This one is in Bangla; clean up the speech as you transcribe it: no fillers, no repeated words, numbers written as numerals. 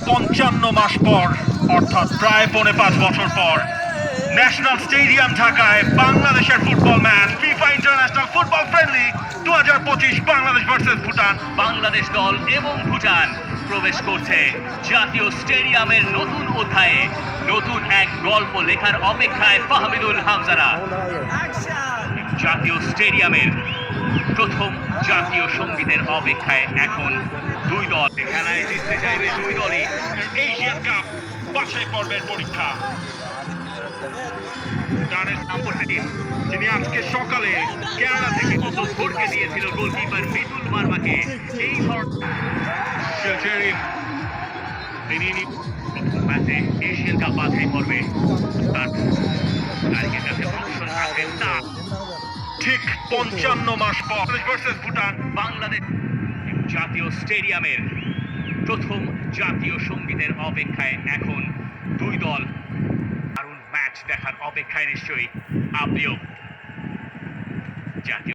55 মাস পর, অর্থাৎ প্রায় 5.5 বছর পর, ন্যাশনাল স্টেডিয়াম ঢাকায় বাংলাদেশের football match FIFA international football friendly 2025 Bangladesh versus Bhutan. Bangladesh দল এবং ভুটান প্রবেশ করছে জাতীয় স্টেডিয়ামের নতুন অধ্যায়ে। নতুন এক গল্প লেখার অপেক্ষায় ফাহমিদুল হামজারা। জাতীয় স্টেডিয়ামের প্রথম জাতীয় সঙ্গীতের অপেক্ষায় এখন দুই দল। খেলায় জিততে চাইবে দুই দলই। এশিয়ান কাপ বাছাই পর্বের পরীক্ষা। ভুটানের সাপোর্ট টিম, যিনি আজকে সকালে কেরালা থেকে কত ভোটকে দিয়েছিল গোলকিপার মিতুল মার্মাকে। এই শেলচেরিন, তিনি প্রথম ম্যাচে এশিয়ান কাপ বাছাই পর্বে তার তারিখের কাছে অপশন রাখেন না। ঠিক 55 মাস পর ভার্সেস ভুটান। বাংলাদেশ জাতীয় স্টেডিয়ামের প্রথম জাতীয় সঙ্গীতের অপেক্ষায় এখন দুই দল। দারুণ ম্যাচ দেখার অপেক্ষায় নিশ্চয়ই আপনিও। জাতীয়